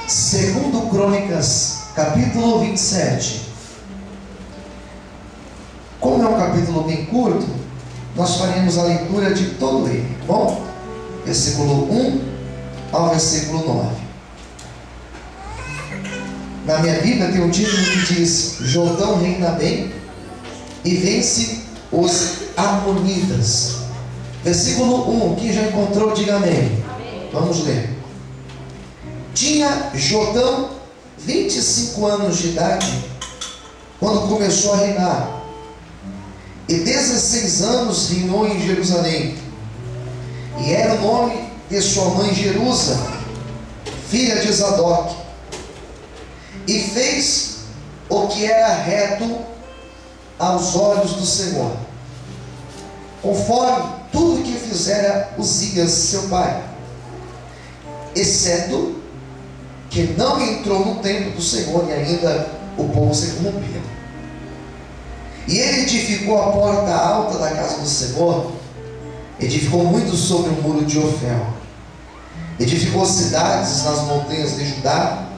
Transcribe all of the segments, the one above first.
Segundo Crônicas, capítulo 27. Como é um capítulo bem curto, nós faremos a leitura de todo ele, tá bom? Versículo 1 ao versículo 9. Na minha Bíblia tem um título que diz: Jotão reina bem e vence os amonitas. Versículo 1, quem já encontrou, diga amém. Vamos ler. Tinha Jotão 25 anos de idade quando começou a reinar, e 16 anos reinou em Jerusalém. E era o nome de sua mãe Jerusa, filha de Zadok. E fez o que era reto aos olhos do Senhor, conforme tudo que fizera Uzias seu pai, exceto que não entrou no templo do Senhor, e ainda o povo se corrompeu. E ele edificou a porta alta da casa do Senhor, edificou muito sobre o muro de Ofel, edificou cidades nas montanhas de Judá,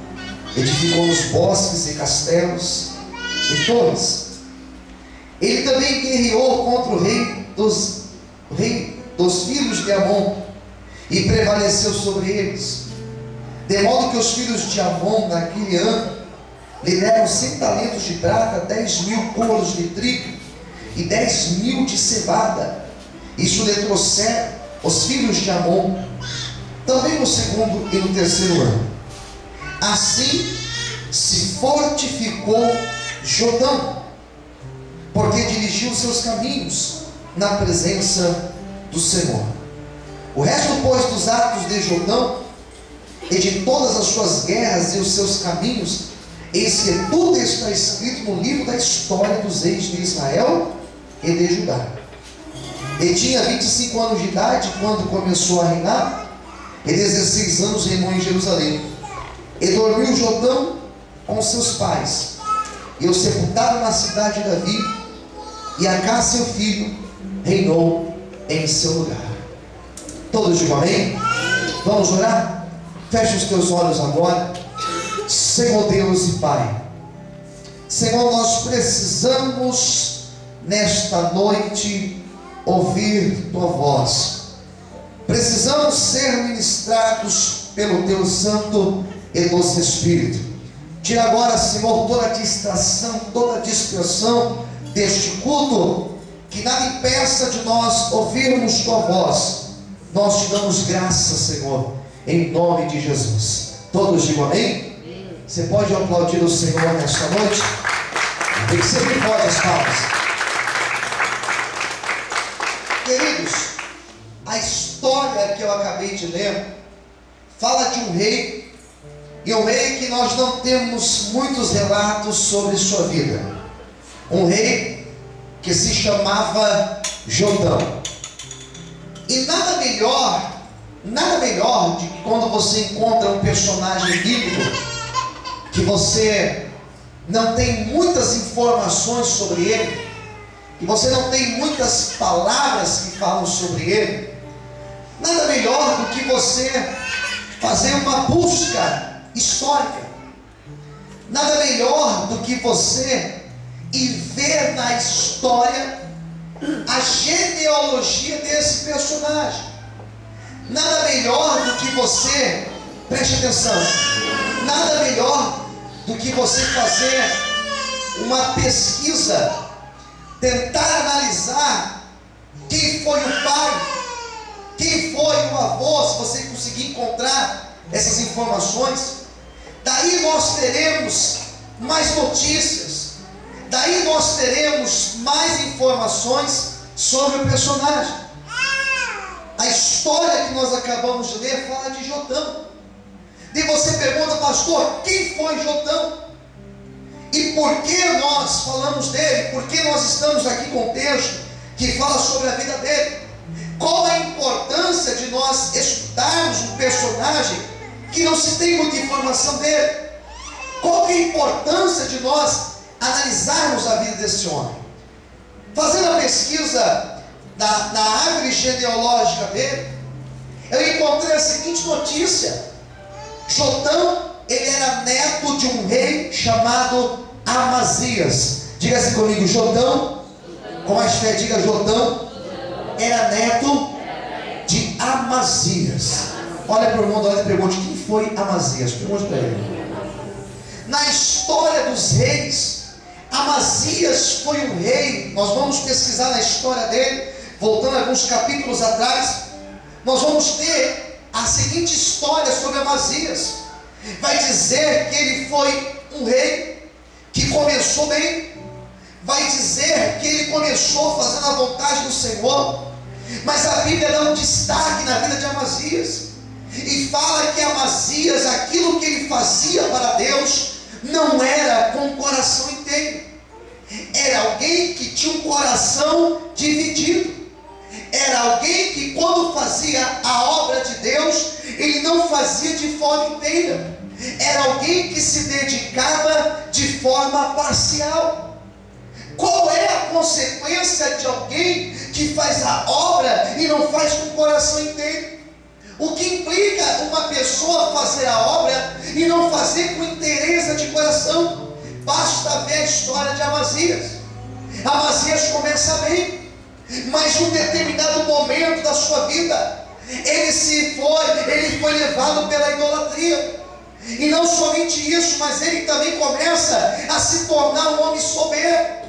edificou nos bosques e castelos e torres. Ele também guerreou contra o rei dos filhos de Amon, e prevaleceu sobre eles, de modo que os filhos de Amon naquele ano lhe deram 100 talentos de prata, 10.000 coros de trigo e 10.000 de cevada. Isso lhe trouxeram os filhos de Amon, também no segundo e no terceiro ano. Assim se fortificou Jotão, porque dirigiu seus caminhos na presença do Senhor. O resto, pois, dos atos de Jotão e de todas as suas guerras e os seus caminhos, eis que tudo está escrito no livro da história dos reis de Israel e de Judá. Ele tinha 25 anos de idade quando começou a reinar, e 16 anos reinou em Jerusalém. E dormiu Jotão com seus pais, e o sepultaram na cidade de Davi, e Acás seu filho reinou em seu lugar. Todos digam amém? Vamos orar? Feche os teus olhos agora. Senhor Deus e Pai, Senhor, nós precisamos nesta noite ouvir Tua voz. Precisamos ser ministrados pelo Teu Santo e Doce Espírito. Tira agora, Senhor, toda a distração, toda a dispersão deste culto, que nada impeça de nós ouvirmos Tua voz. Nós te damos graça, Senhor, em nome de Jesus. Todos digam amém? Você pode aplaudir o Senhor nesta noite? Tem que ser bem forte as palmas. Queridos, a história que eu acabei de ler fala de um rei, e um rei que nós não temos muitos relatos sobre sua vida. Um rei que se chamava Jotão. E nada melhor de que quando você encontra um personagem bíblico que você não tem muitas informações sobre ele, que você não tem muitas palavras que falam sobre ele, nada melhor do que você fazer uma busca histórica. Nada melhor do que você ir ver na história a genealogia desse personagem. Nada melhor do que você, preste atenção, nada melhor do que você fazer uma pesquisa, tentar analisar quem foi o pai, quem foi o avô, se você conseguir encontrar essas informações. Daí nós teremos mais notícias, daí nós teremos mais informações sobre o personagem. A história que nós acabamos de ler fala de Jotão. E você pergunta, pastor, quem foi Jotão? E por que nós falamos dele? Por que nós estamos aqui com um texto que fala sobre a vida dele? Qual a importância de nós estudarmos um personagem que não se tem muita informação dele? Qual que é a importância de nós analisarmos a vida desse homem? Fazendo a pesquisa na árvore genealógica dele, eu encontrei a seguinte notícia: Jotão ele era neto de um rei chamado Amazias. Diga assim comigo, Jotão. Com mais fé, diga Jotão. Era neto de Amazias. Olha para o mundo, olha e pergunte: quem foi Amazias? Pergunte para ele. Na história dos reis, Amazias foi um rei. Nós vamos pesquisar na história dele, voltando alguns capítulos atrás. Nós vamos ter a seguinte história sobre Amazias. Vai dizer que ele foi um rei que começou bem. Vai dizer que ele começou fazendo a vontade do Senhor. Mas a Bíblia dá um destaque na vida de Amazias e fala que Amazias, aquilo que ele fazia para Deus, não era com o coração inteiro. Era alguém que tinha um coração dividido. Era alguém que, quando fazia a obra de Deus, ele não fazia de forma inteira. Era alguém que se dedicava de forma parcial. Qual é a consequência de alguém que faz a obra e não faz com o coração inteiro? O que implica uma pessoa fazer a obra e não fazer com inteireza de coração? Basta ver a história de Amazias. Amazias começa bem, mas em um determinado momento da sua vida, ele foi levado pela idolatria. E não somente isso, mas ele também começa a se tornar um homem soberbo.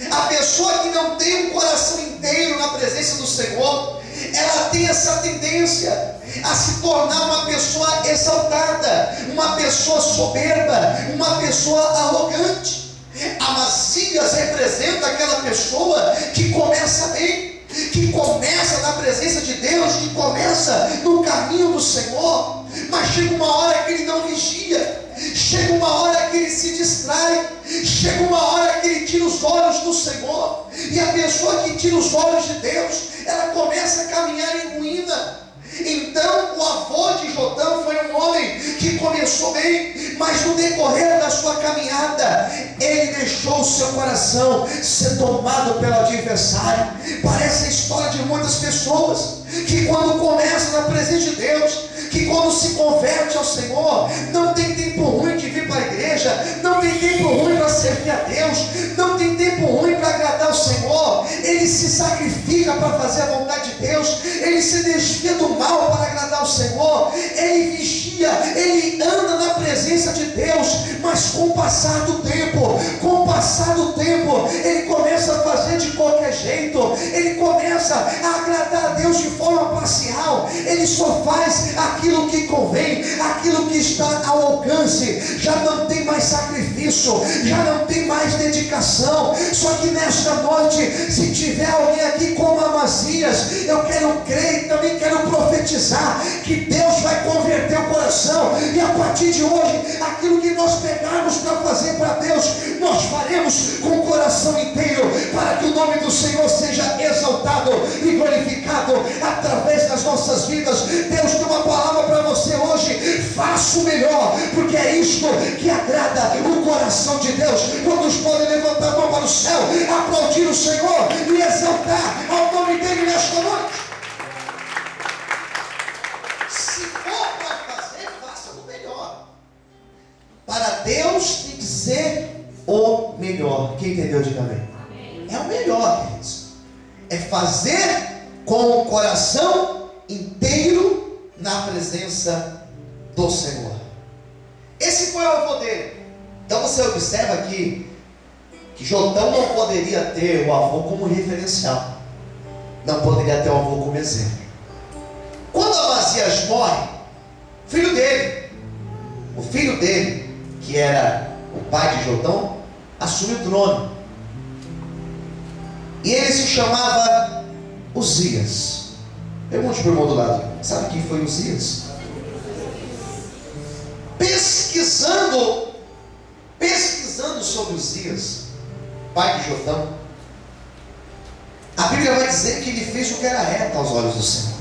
A pessoa que não tem um coração inteiro na presença do Senhor, ela tem essa tendência a se tornar uma pessoa exaltada, uma pessoa soberba, uma pessoa arrogante. Amazias representa aquela pessoa que começa bem, que começa na presença de Deus, que começa no caminho do Senhor, mas chega uma hora que ele não vigia, chega uma hora que ele se distrai, chega uma hora que ele tira os olhos do Senhor. E a pessoa que tira os olhos de Deus, ela começa a caminhar em ruína. Então o avô de Jotão foi um homem que começou bem, mas no decorrer da sua caminhada, ele deixou o seu coração ser tomado pelo adversário. Parece a história de muitas pessoas que, quando começam na presença de Deus, que quando se converte ao Senhor, não tem tempo ruim de vir para a igreja, não tem tempo ruim para servir a Deus, não tem tempo ruim para agradar o Senhor. Ele se sacrifica para fazer a vontade de Deus, ele se desvia do mal para agradar o Senhor, ele vigia, ele anda na presença de Deus, mas com o passar do tempo, ele começa a fazer de qualquer jeito, ele começa a agradar a Deus de forma parcial, ele só faz aquilo que convém, aquilo que está ao alcance, já não tem mais sacrifício, já não tem mais dedicação. Só que nesta noite, se tiver alguém aqui como Amazias, eu quero crer e também quero profetizar que Deus vai converter o coração, e a partir de hoje, aquilo que nós pegarmos para fazer para Deus, nós faremos com o coração inteiro, para que o nome do Senhor seja exaltado e glorificado através das nossas vidas. Deus tem uma palavra para você hoje: faça o melhor, porque é isto que agrada o coração de Deus. Quantos podem levantar a mão para o céu, aplaudir o Senhor e exaltar ao nome dele nesta noite? Se for para fazer, faça o melhor. Para Deus tem que ser o melhor. Quem entendeu, diga amém. É o melhor, queridos. É fazer com o coração inteiro na presença do Senhor. Esse foi o avô dele. Então você observa aqui que Jotão não poderia ter o avô como referencial, não poderia ter o avô como exemplo. Quando Amazias morre, o filho dele, que era o pai de Jotão, assume o trono. E ele se chamava Uzias. Pergunte para o irmão do lado: sabe quem foi Uzias? Pesquisando sobre Uzias, pai de Jotão, a Bíblia vai dizer que ele fez o que era reto aos olhos do Senhor.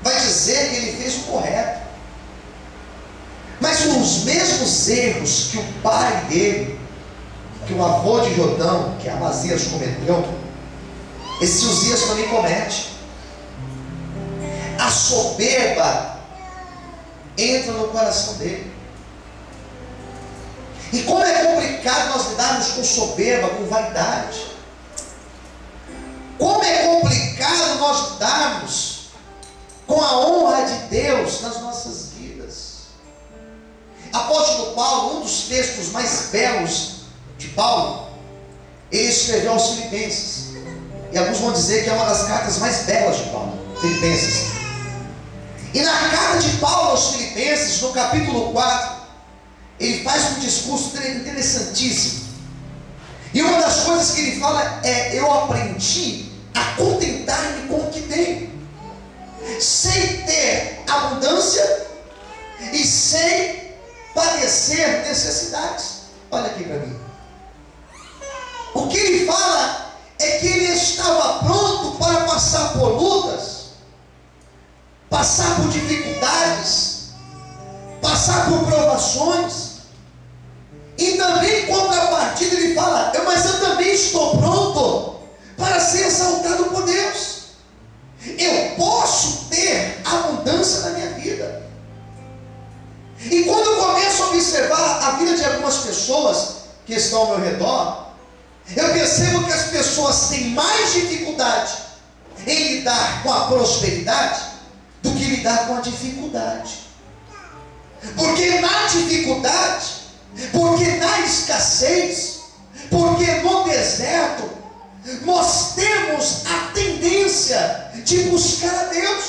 Vai dizer que ele fez o correto. Mas os mesmos erros que o pai dele, que o avô de Jotão, que Amazias, cometeu, esse Uzias também comete. A soberba entra no coração dele. E como é complicado nós lidarmos com soberba, com vaidade. Como é complicado nós lidarmos com a honra de Deus nas nossas vidas. Apóstolo Paulo, um dos textos mais belos de Paulo, ele escreveu aos Filipenses. E alguns vão dizer que é uma das cartas mais belas de Paulo, Filipenses. E na carta de Paulo aos Filipenses, no capítulo 4, ele faz um discurso interessantíssimo. E uma das coisas que ele fala é: eu aprendi a contentar-me com o que tenho. Sei ter abundância e sei padecer necessidades. Olha aqui para mim. O que ele fala é que ele estava pronto para passar por lutas, passar por dificuldades, passar por provações. E também, em contrapartida, ele fala: mas eu também estou pronto para ser exaltado por Deus. Eu posso ter abundância na minha vida. E quando eu começo a observar a vida de algumas pessoas que estão ao meu redor, eu percebo que as pessoas têm mais dificuldade em lidar com a prosperidade do que lidar com a dificuldade. Porque na dificuldade, porque na escassez, porque no deserto, nós temos a tendência de buscar a Deus.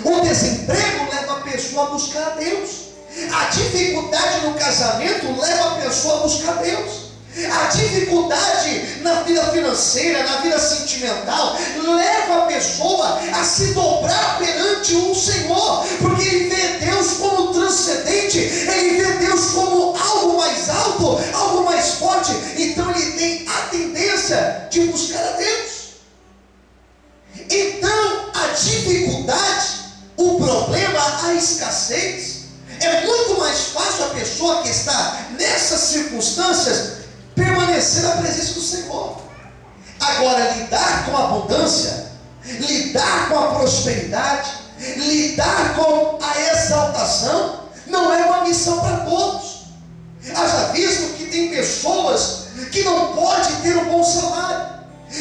O desemprego leva a pessoa a buscar a Deus. A dificuldade no casamento leva a pessoa a buscar a Deus. A dificuldade na vida financeira, na vida sentimental, leva a pessoa a se dobrar perante o Senhor, porque ele vê Deus como transcendente, ele vê Deus como algo mais alto, algo mais forte. Então ele tem a tendência de buscar a Deus. Então a dificuldade, o problema, a escassez, é muito mais fácil a pessoa que está nessas circunstâncias permanecer na presença do Senhor. Agora, lidar com a abundância, lidar com a prosperidade, lidar com a exaltação, não é uma missão para todos. Haja visto que tem pessoas que não podem ter um bom salário,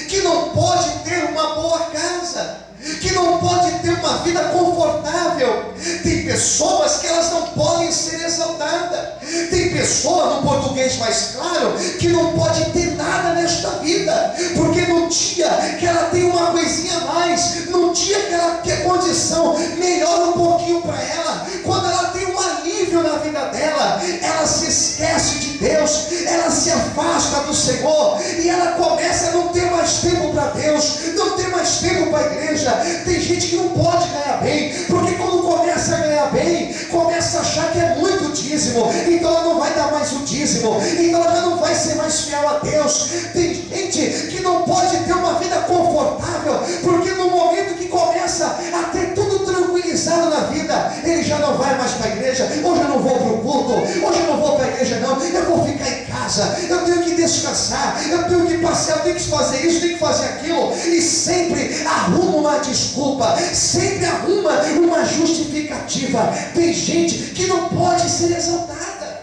que não podem ter uma boa casa, que não podem ter uma vida confortável. Tem pessoas que elas não podem ser exaltadas. Tem pessoa, no português mais claro, que não pode ter nada nesta vida, porque no dia que ela tem uma coisinha a mais, no dia que ela quer condição, melhora um pouquinho para ela, quando ela tem um alívio na vida dela, ela se esquece de Deus, ela se afasta do Senhor, e ela começa a não ter mais tempo para Deus, não ter mais tempo para a igreja. Tem gente que não pode ganhar bem, porque quando começa a ganhar bem, começa a achar que é muito dízimo, então ela não vai dar mais o dízimo, então ela não vai ser mais fiel a Deus. Tem gente que não pode ter uma vida confortável, porque no momento que começa a ter tudo tranquilizado na vida, ele já não vai mais para a igreja. Hoje eu não vou para o culto, hoje eu não vou para a igreja não, eu vou ficar em casa, eu tenho que descansar, eu tenho que passear, eu tenho que fazer isso, eu tenho que fazer aquilo, e sempre arruma uma desculpa, sempre arruma uma justificativa. Tem gente que não pode ser exaltada,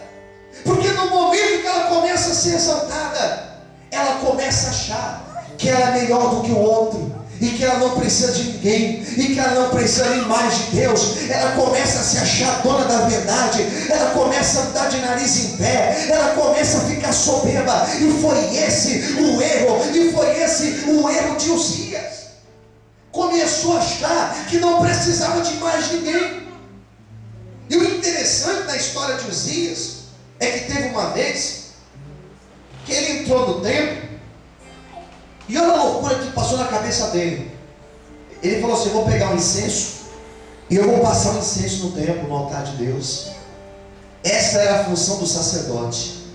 porque no momento que ela começa a ser exaltada, ela começa a achar que ela é melhor do que o outro, e que ela não precisa de ninguém, e que ela não precisa nem mais de Deus. Ela começa a se achar dona da verdade, ela começa a andar de nariz em pé, ela começa a ficar soberba. E foi esse o erro de Uzias. Começou a achar que não precisava de mais ninguém. E o interessante na história de Uzias é que teve uma vez que ele entrou no templo, e olha a loucura que passou na cabeça dele. Ele falou assim: eu vou pegar um incenso e eu vou passar um incenso no templo, no altar de Deus. Essa era a função do sacerdote,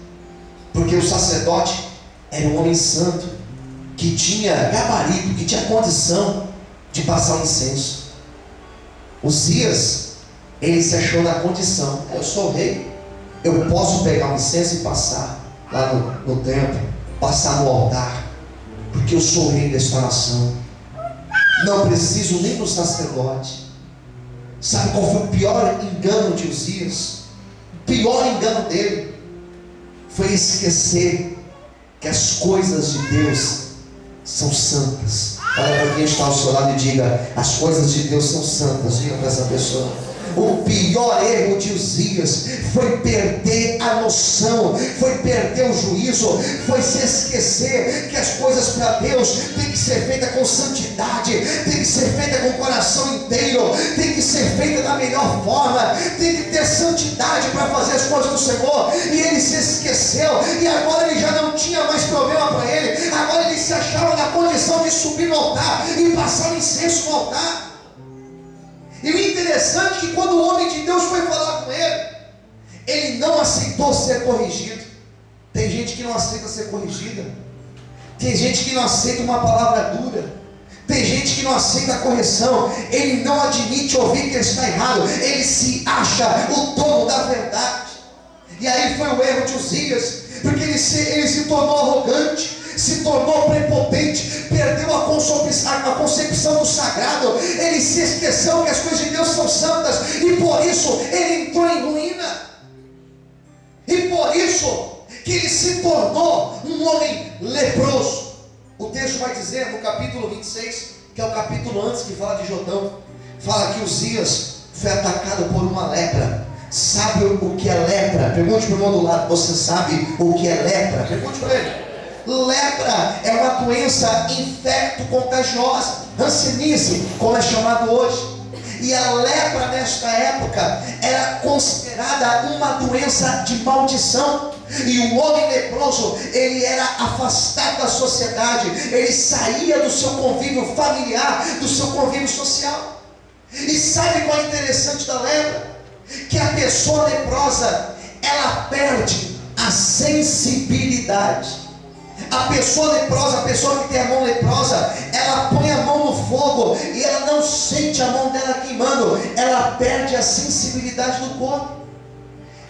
porque o sacerdote era um homem santo, que tinha gabarito, que tinha condição de passar um incenso. Uzias, ele se achou na condição: eu sou o rei, eu posso pegar um incenso e passar lá no templo, passar no altar, porque eu sou o rei desta nação, não preciso nem do sacerdote. Sabe qual foi o pior engano de Uzias? O pior engano dele foi esquecer que as coisas de Deus são santas. Olha para quem está ao seu lado e diga: as coisas de Deus são santas. Diga para essa pessoa. O pior erro de Uzias foi perder a noção, foi perder o juízo, foi se esquecer que as coisas para Deus tem que ser feita com santidade, tem que ser feita com o coração inteiro, tem que ser feita da melhor forma, tem que ter santidade para fazer as coisas do Senhor. E ele se esqueceu, e agora ele já não tinha mais problema para ele, agora ele se achava na condição de subir no altar e passar incenso no altar. E o interessante é que quando o homem de Deus foi falar com ele, ele não aceitou ser corrigido. Tem gente que não aceita ser corrigida, tem gente que não aceita uma palavra dura, tem gente que não aceita a correção. Ele não admite ouvir que ele está errado, ele se acha o dono da verdade. E aí foi o erro de Uzias, porque ele se tornou arrogante, se tornou prepotente, perdeu a concepção do sagrado. Ele se esqueceu que as coisas de Deus são santas, e por isso ele entrou em ruína, e por isso que ele se tornou um homem leproso. O texto vai dizer no capítulo 26, que é o capítulo antes que fala de Jotão, fala que Uzias foi atacado por uma lepra. Sabe o que é lepra? Pergunte para o irmão do lado: você sabe o que é lepra? Pergunte para ele. Lepra é uma doença infecto-contagiosa, hanseníase, como é chamado hoje. E a lepra nesta época era considerada uma doença de maldição. E o homem leproso, ele era afastado da sociedade, ele saía do seu convívio familiar, do seu convívio social. E sabe qual é o interessante da lepra? Que a pessoa leprosa, ela perde a sensibilidade. A pessoa leprosa, a pessoa que tem a mão leprosa, ela põe a mão no fogo e ela não sente a mão dela queimando, ela perde a sensibilidade do corpo.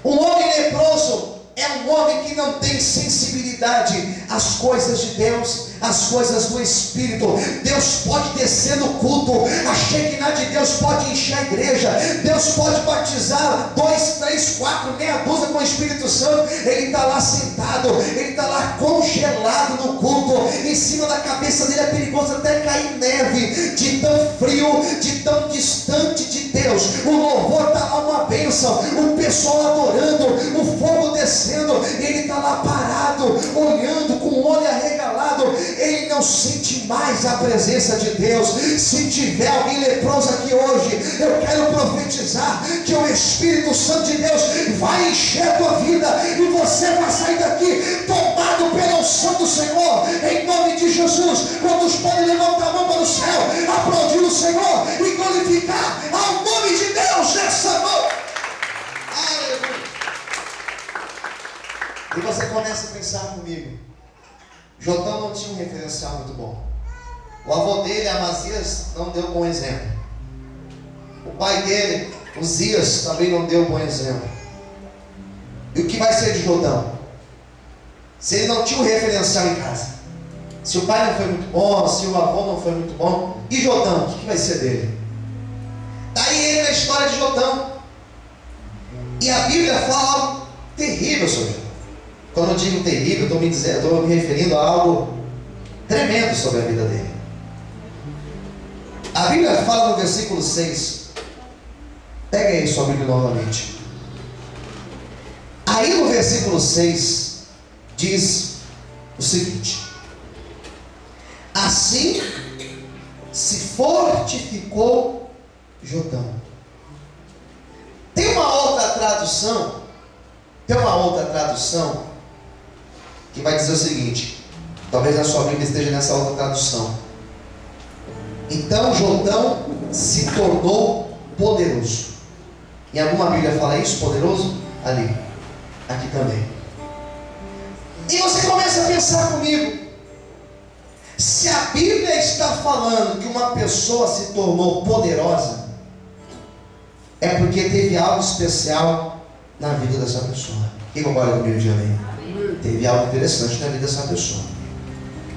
Um homem leproso é um homem que não tem sensibilidade às coisas de Deus, às coisas do Espírito. Deus pode descer no culto, a Shekinah de Deus pode encher a igreja, Deus pode batizar 2, 3, 4, meia dúzia com o Espírito Santo. Ele está lá sentado, ele está lá congelado no culto, em cima da cabeça dele é perigoso até cair neve, de tão frio, de tão distante de Deus. O louvor está lá uma bênção, o pessoal adorando, o fogo descendo, ele está lá parado, olhando com o olho arregalado. Ele não sente mais a presença de Deus. Se tiver alguém leproso aqui hoje, eu quero profetizar que o Espírito Santo de Deus vai encher a tua vida, e você vai sair daqui tomado pela unção do Senhor, em nome de Jesus. Quantos podem levantar a mão para o céu, aplaudir o Senhor e glorificar ao nome de Deus nessa noite? Aleluia. E você começa a pensar comigo: Jotão não tinha um referencial muito bom. O avô dele, Amazias, não deu bom exemplo. O pai dele, Uzias, também não deu bom exemplo. E o que vai ser de Jotão? Se ele não tinha um referencial em casa, se o pai não foi muito bom, se o avô não foi muito bom, e Jotão, o que vai ser dele? Daí ele na história de Jotão. E a Bíblia fala algo terrível sobre ele. Quando eu digo terrível, estou me referindo a algo tremendo sobre a vida dele. A Bíblia fala no versículo 6. Pega aí sua Bíblia novamente. Aí no versículo 6 diz o seguinte: assim se fortificou Jotão. Tem uma outra tradução que vai dizer o seguinte, talvez a sua Bíblia esteja nessa outra tradução: então Jotão se tornou poderoso. Em alguma Bíblia fala isso, poderoso? Ali, aqui também. E você começa a pensar comigo: se a Bíblia está falando que uma pessoa se tornou poderosa, é porque teve algo especial na vida dessa pessoa. Quem concorda comigo de amém? Teve algo interessante na vida dessa pessoa.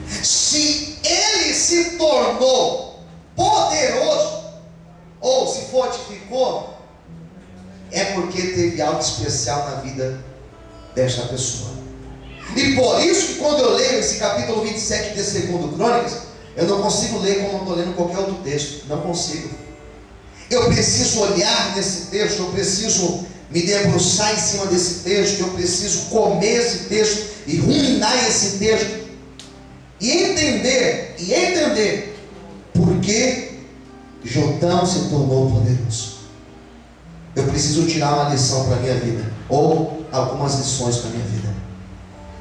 Se ele se tornou poderoso, ou se fortificou, é porque teve algo especial na vida desta pessoa. E por isso que quando eu leio esse capítulo 27 de 2 Crônicas, eu não consigo ler como eu estou lendo qualquer outro texto. Não consigo. Eu preciso olhar nesse texto, eu preciso me debruçar em cima desse texto, eu preciso comer esse texto e ruminar esse texto e entender por que Jotão se tornou poderoso. Eu preciso tirar uma lição para a minha vida, ou algumas lições para a minha vida,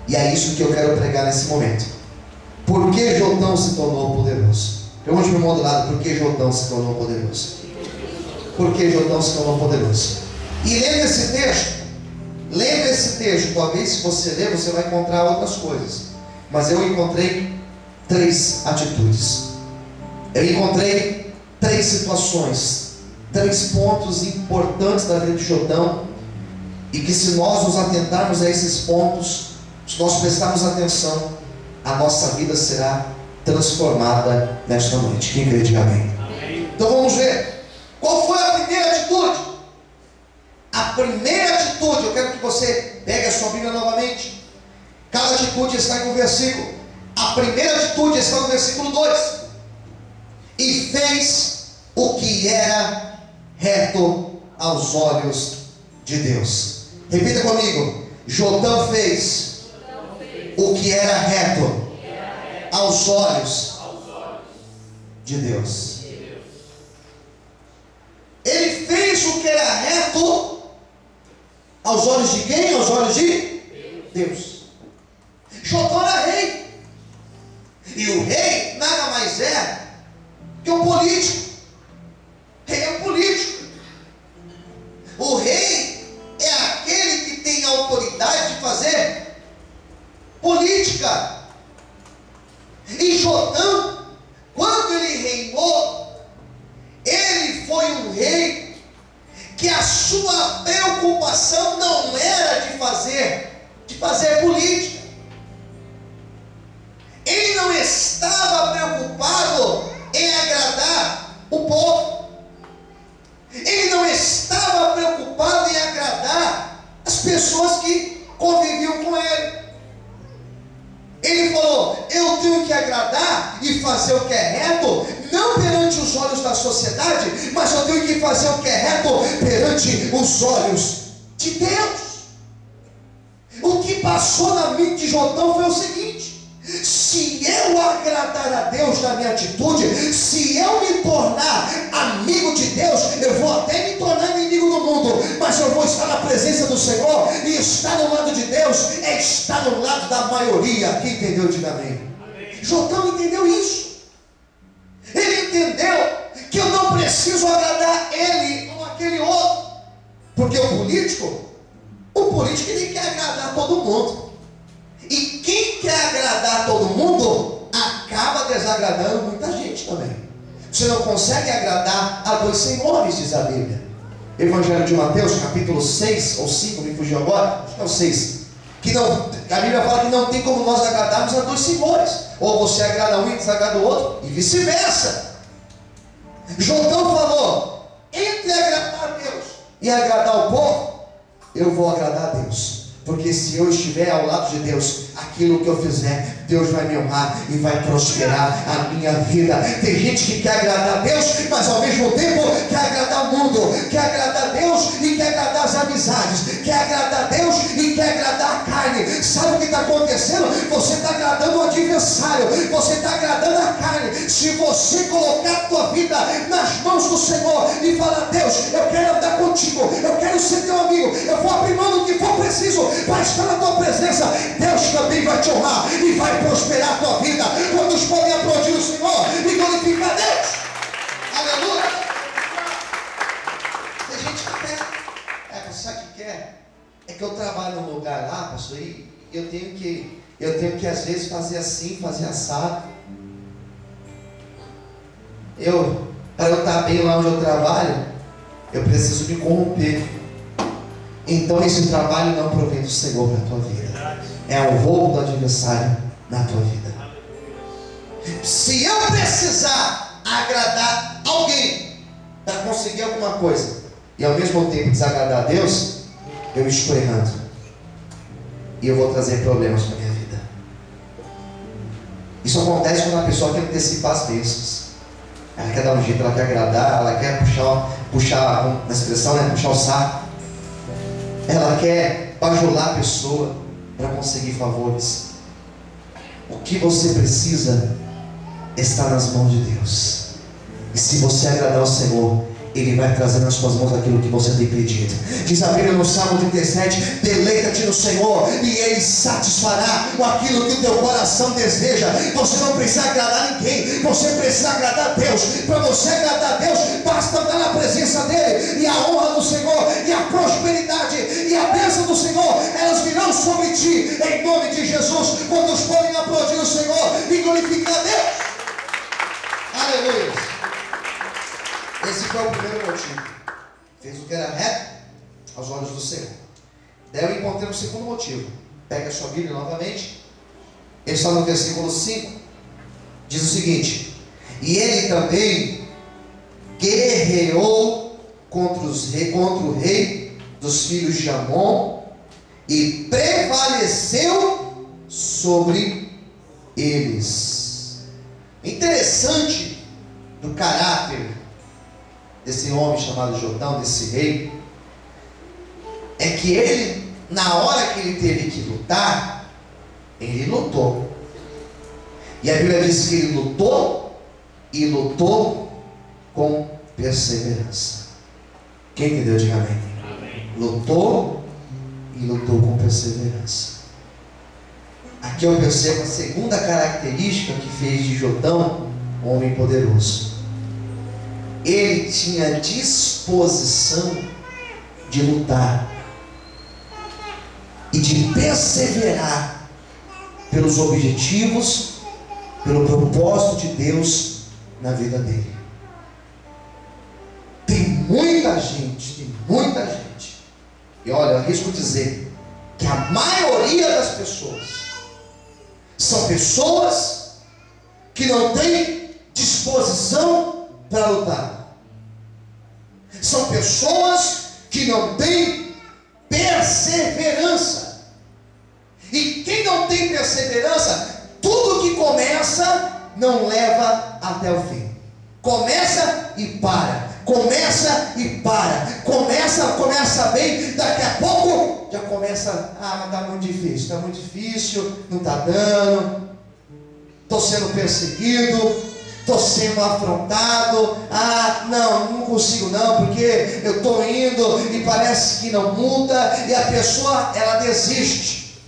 e é isso que eu quero pregar nesse momento. Por que Jotão se tornou poderoso? Pergunte para o irmão do lado, por que Jotão se tornou poderoso? Por que Jotão se tornou poderoso? E lendo esse texto, talvez se você ler, você vai encontrar outras coisas, mas eu encontrei 3 atitudes. Eu encontrei 3 situações, 3 pontos importantes da vida de Jotão, e que se nós nos atentarmos a esses pontos, se nós prestarmos atenção, a nossa vida será transformada nesta noite. Quem crê, diga amém. Então vamos ver, qual foi a primeira atitude? A primeira atitude, eu quero que você pegue a sua Bíblia novamente. Cada atitude está em um versículo. A primeira atitude está no versículo 2. E fez o que era reto aos olhos de Deus. Repita comigo. Jotão fez o que era reto aos olhos de Deus. Ele fez o que era reto aos olhos de quem? Aos olhos de Deus. Jotão era rei. E o rei nada mais é que um político. Rei é um político. O rei é aquele que tem a autoridade de fazer política. E Jotão, quando ele reinou, ele foi um rei que a sua preocupação não era de fazer política. Ele não estava preocupado em agradar o povo. Ele não estava preocupado em agradar as pessoas que conviviam com ele. Ele falou: eu tenho que agradar e fazer o que é reto, não perante os olhos da sociedade, mas eu tenho que fazer o que é reto perante os olhos de Deus. O que passou na mente de Jotão foi o seguinte: se eu agradar a Deus na minha atitude, se eu me tornar amigo de Deus, eu vou até me tornar inimigo do mundo, mas eu vou estar na presença do Senhor, e estar no lado de Deus é estar no lado da maioria. Quem entendeu, diga amém. Jotão entendeu isso. Ele entendeu que eu não preciso agradar ele ou aquele outro, porque o político ele quer agradar todo mundo. E quem quer agradar todo mundo acaba desagradando muita gente também. Você não consegue agradar a 2 senhores, diz a Bíblia. Evangelho de Mateus, capítulo 6 ou 5, me fugiu agora, acho que é o 6. A Bíblia fala que não tem como nós agradarmos a 2 senhores. Ou você agrada um e desagrada o outro, e vice-versa. Jotão falou: entre agradar a Deus e agradar o povo, eu vou agradar a Deus. Porque se eu estiver ao lado de Deus, aquilo que eu fizer, Deus vai me honrar e vai prosperar a minha vida. Tem gente que quer agradar a Deus, mas ao mesmo tempo quer agradar o mundo, quer agradar a Deus e quer agradar as amizades, quer agradar a Deus e quer agradar a carne. Sabe o que está acontecendo? Você está agradando o adversário, você está agradando a carne. Se você colocar a tua vida nas mãos do Senhor e falar: Deus, eu quero andar contigo, eu quero ser teu amigo, eu vou abrir mão do que for preciso para estar na tua presença, Deus também vai te honrar e vai prosperar a tua vida. Quantos podem aplaudir o Senhor e glorificar a Deus? Aleluia! Tem gente que quer, você sabe o que quer? É que eu trabalho num lugar lá, pastor, e eu tenho que às vezes fazer assim, fazer assado. Para eu estar bem lá onde eu trabalho, eu preciso me corromper. Então esse trabalho não provém do Senhor para a tua vida, é o roubo do adversário na tua vida. Se eu precisar agradar alguém, para conseguir alguma coisa e ao mesmo tempo desagradar a Deus, eu estou errando. E eu vou trazer problemas para a minha vida. Isso acontece quando a pessoa quer antecipar as bênçãos. Ela quer dar um jeito, ela quer agradar, ela quer puxar na expressão, né? Puxar o saco. Ela quer bajular a pessoa para conseguir favores. O que você precisa está nas mãos de Deus. E se você agradar ao Senhor, Ele vai trazer nas suas mãos aquilo que você tem pedido. Diz a Bíblia no Salmo 37: deleita-te no Senhor e Ele satisfará aquilo que o teu coração deseja. Você não precisa agradar ninguém, você precisa agradar a Deus. Para você agradar a Deus, basta estar na presença dEle, e a honra do Senhor, e a prosperidade, e a bênção do Senhor, elas virão sobre ti, em nome de Jesus. Quando os podem aplaudir o Senhor e glorificar a Deus. Aleluia. Esse foi o primeiro motivo. Fez o que era reto aos olhos do Senhor. Daí eu encontrei um segundo motivo. Pega a sua Bíblia novamente. Ele está no versículo 5. Diz o seguinte: e ele também guerreou contra o rei dos filhos de Amon e prevaleceu sobre eles. Interessante do caráter desse homem chamado Jotão, desse rei, é que ele, na hora que ele teve que lutar, ele lutou. E a Bíblia diz que ele lutou, e lutou com perseverança. Quem entendeu? Diga amém. Amém. Lutou e lutou com perseverança. Aqui eu percebo a segunda característica que fez de Jotão um homem poderoso. Ele tinha disposição de lutar e de perseverar pelos objetivos, pelo propósito de Deus na vida dele. Tem muita gente, e olha, eu arrisco dizer que a maioria das pessoas são pessoas que não têm disposição para lutar. São pessoas que não têm perseverança. E quem não tem perseverança, tudo que começa não leva até o fim. Começa e para. Começa e para. Começa bem, daqui a pouco já começa, mas está muito difícil, não está dando, estou sendo perseguido, estou sendo afrontado, não consigo não, porque eu estou indo e parece que não muda, e a pessoa, ela desiste.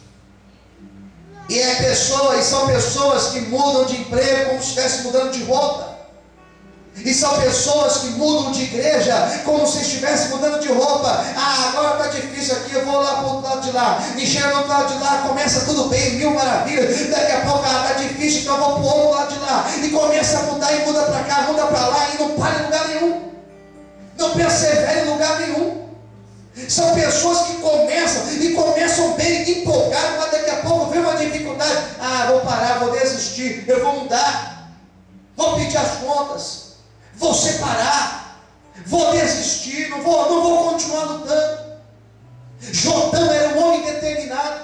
E são pessoas que mudam de emprego como se estivesse mudando de roupa. E são pessoas que mudam de igreja como se estivesse mudando de roupa. Agora está difícil aqui, eu vou lá para o outro lado de lá. Me chega no outro lado de lá, começa tudo bem, mil maravilhas. Daqui a pouco está difícil, então eu vou para o outro lado de lá. E começa a mudar, e muda para cá, muda para lá, e não para em lugar nenhum. Não persevera em lugar nenhum. São pessoas que começam bem empolgadas, mas daqui a pouco vem uma dificuldade. Vou parar, vou desistir, eu vou mudar, vou pedir as contas, vou separar, vou desistir, não vou continuar lutando. Jotão era um homem determinado,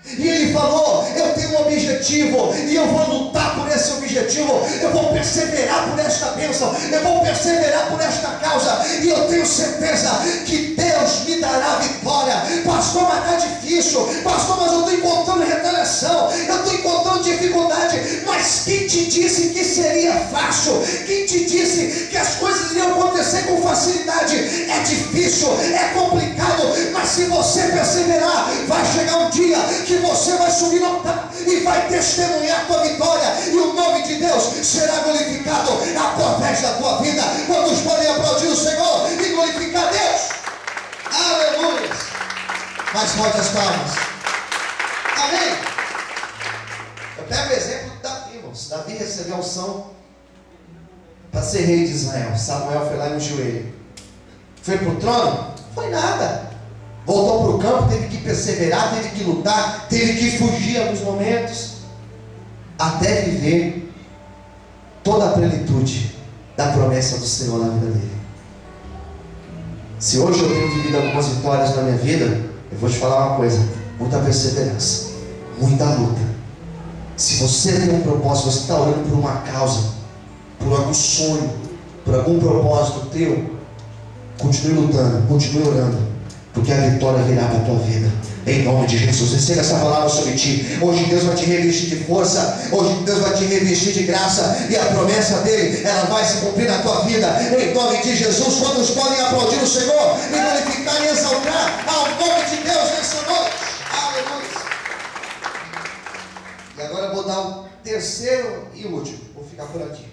e ele falou: eu tenho um objetivo, e eu vou lutar por esse objetivo, eu vou perseverar por esta bênção, eu vou perseverar por esta causa, e eu tenho certeza que Deus me dará vitória. Pastor, mas está difícil, pastor, mas eu estou encontrando retaliação, eu estou encontrando dificuldade. Mas quem te disse que seria fácil? Quem te disse que as coisas iriam acontecer com facilidade? É difícil, é complicado, mas se você perseverar, vai chegar um dia que você vai subir no altar e vai testemunhar a tua vitória, e o nome de Deus será glorificado através da tua vida. Quantos podem aplaudir o Senhor e glorificar a Deus? Aleluia! Mais forte as palmas. Amém? Eu pego o exemplo de Davi, irmãos. Davi recebeu a unção para ser rei de Israel. Samuel foi lá e ungiu ele. Foi para o trono? Foi nada. Voltou para o campo, teve que perseverar, teve que lutar, teve que fugir em alguns momentos, até viver toda a plenitude da promessa do Senhor na vida dele. Se hoje eu tenho vivido algumas vitórias na minha vida, eu vou te falar uma coisa: muita perseverança, muita luta. Se você tem um propósito, você está orando por uma causa, por algum sonho, por algum propósito teu, continue lutando, continue orando, porque a vitória virá para a tua vida, em nome de Jesus. Receba essa palavra sobre ti. Hoje Deus vai te revestir de força, hoje Deus vai te revestir de graça, e a promessa dele, ela vai se cumprir na tua vida, em nome de Jesus. Quantos podem aplaudir o Senhor e glorificar e exaltar ao nome de Deus nessa noite? Aleluia. E agora eu vou dar o terceiro e último, vou ficar por aqui.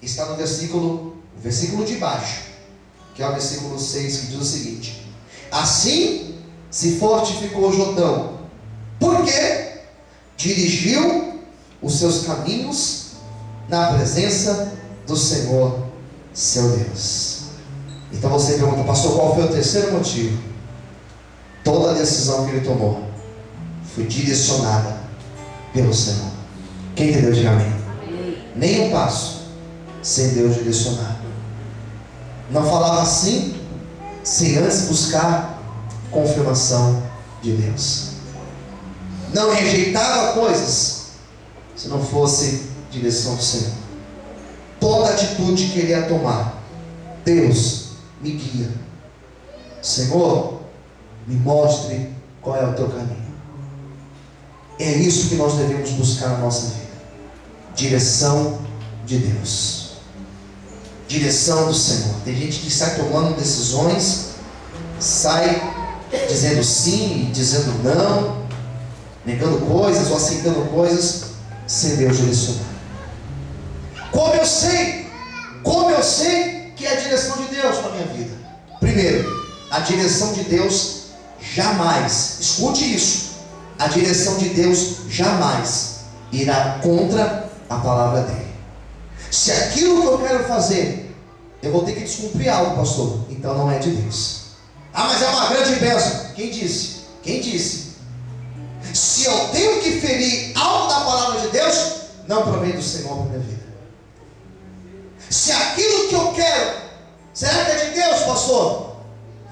Está no versículo de baixo, que é o versículo 6, que diz o seguinte: assim se fortificou Jotão, porque dirigiu os seus caminhos na presença do Senhor seu Deus. Então você pergunta: pastor, qual foi o terceiro motivo? Toda a decisão que ele tomou foi direcionada pelo Senhor. Quem entendeu, diga amém. Nem um passo sem Deus direcionar. Não falava assim sem antes buscar confirmação de Deus. Não rejeitava coisas se não fosse direção do Senhor. Toda atitude que ele ia tomar: Deus, me guia. Senhor, me mostre qual é o teu caminho. É isso que nós devemos buscar na nossa vida: direção de Deus, direção do Senhor. Tem gente que sai tomando decisões, sai dizendo sim e dizendo não, negando coisas ou aceitando coisas sem Deus direcionar. Como eu sei que é a direção de Deus na minha vida? Primeiro, a direção de Deus jamais, escute isso, a direção de Deus jamais irá contra a palavra dele. Se aquilo que eu quero fazer, eu vou ter que descumprir algo, pastor, então não é de Deus. Ah, mas é uma grande bênção. Quem disse? Quem disse? Se eu tenho que ferir algo da palavra de Deus, não provém do Senhor para a minha vida. Se aquilo que eu quero, será que é de Deus, pastor?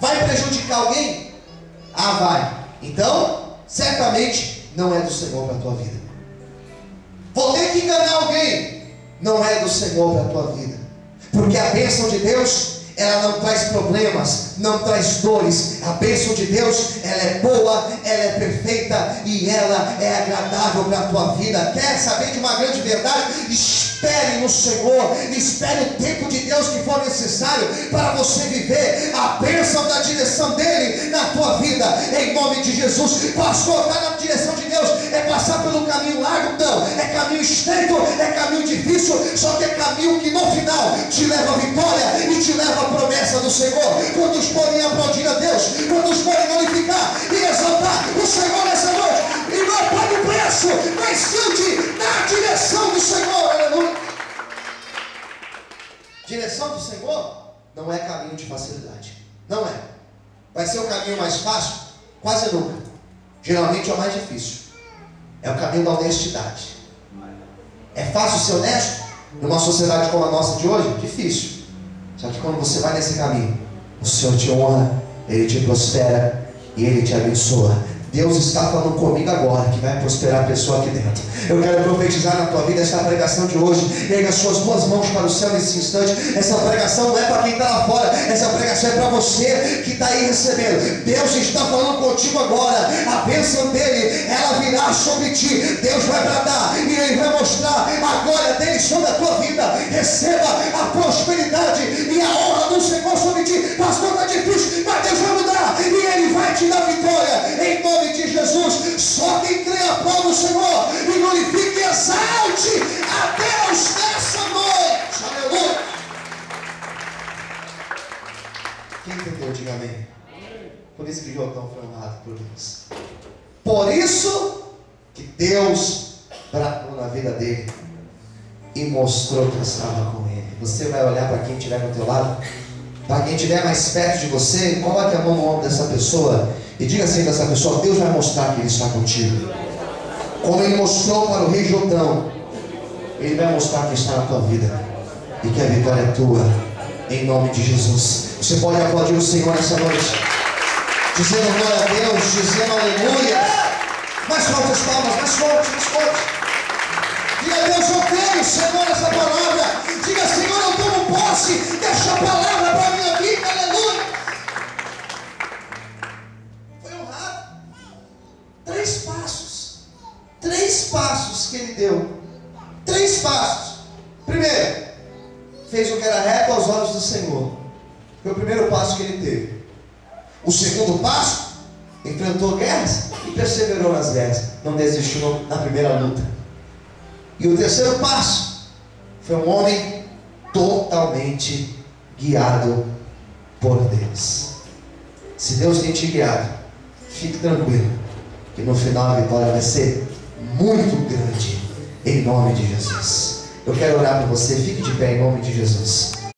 Vai prejudicar alguém? Ah, vai. Então, certamente não é do Senhor para a tua vida. Vou ter que enganar alguém? Não é do Senhor para a tua vida. Porque a bênção de Deus, ela não traz problemas, não traz dores. A bênção de Deus, ela é boa, ela é perfeita e ela é agradável para a tua vida. Quer saber de uma grande verdade? Espere no Senhor, espere o tempo de Deus que for necessário para você viver a bênção da direção dele na tua vida, em nome de Jesus. Pastor, estar na direção de Deus é passar pelo caminho largo? Não, é caminho estreito, é caminho difícil, só que é caminho que no final te leva à vitória e te leva à promessa do Senhor. Quantos podem aplaudir a Deus? Quantos podem glorificar e exaltar o Senhor nessa noite? E não pague o preço, mas ande na direção do Senhor. Aleluia. Direção do Senhor não é caminho de facilidade. Não é. Vai ser o caminho mais fácil? Quase nunca. Geralmente é o mais difícil. É o caminho da honestidade. É fácil ser honesto numa sociedade como a nossa de hoje? Difícil. Só que quando você vai nesse caminho, o Senhor te honra, Ele te prospera e Ele te abençoa. Deus está falando comigo agora que vai prosperar a pessoa aqui dentro. Eu quero profetizar na tua vida esta pregação de hoje. Erga as suas duas mãos para o céu nesse instante. Essa pregação não é para quem está lá fora, essa pregação é para você que está aí recebendo. Deus está falando contigo agora. A bênção dele, ela virá sobre ti. Deus vai bradar e Ele vai mostrar a glória dele sobre a tua vida. Receba a prosperidade e a honra do Senhor sobre ti. Pastor, está difícil, mas Deus vai mudar e Ele vai te dar vitória em nome de Jesus. Só quem crê aplaude o Senhor e glorifique e exalte a Deus nessa noite. Aleluia. Quem entendeu, diga amém. Por isso que Jotão foi honrado por Deus. Por isso que Deus bradou na vida dele e mostrou que estava com ele. Você vai olhar para quem estiver do teu lado, para quem estiver mais perto de você, coloque a mão no ombro dessa pessoa e diga assim para essa pessoa: Deus vai mostrar que Ele está contigo. Como Ele mostrou para o rei Jotão, Ele vai mostrar que está na tua vida e que a vitória é tua, em nome de Jesus. Você pode aplaudir o Senhor essa noite, dizendo glória a Deus, dizendo aleluia. Mais forte as palmas, mais forte, mais forte. Diga a Deus, eu creio, Senhor, essa palavra. Diga, Senhor, eu tomo posse desta palavra para a minha vida, aleluia. Foi honrado. 3 passos que ele deu. 3 passos. Primeiro, fez o que era reto aos olhos do Senhor. Foi o primeiro passo que ele teve. O segundo passo, enfrentou guerras e perseverou nas guerras. Não desistiu na primeira luta. E o terceiro passo, foi um homem totalmente guiado por Deus. Se Deus tem te guiado, fique tranquilo, que no final a vitória vai ser muito grande, em nome de Jesus. Eu quero orar por você, fique de pé em nome de Jesus.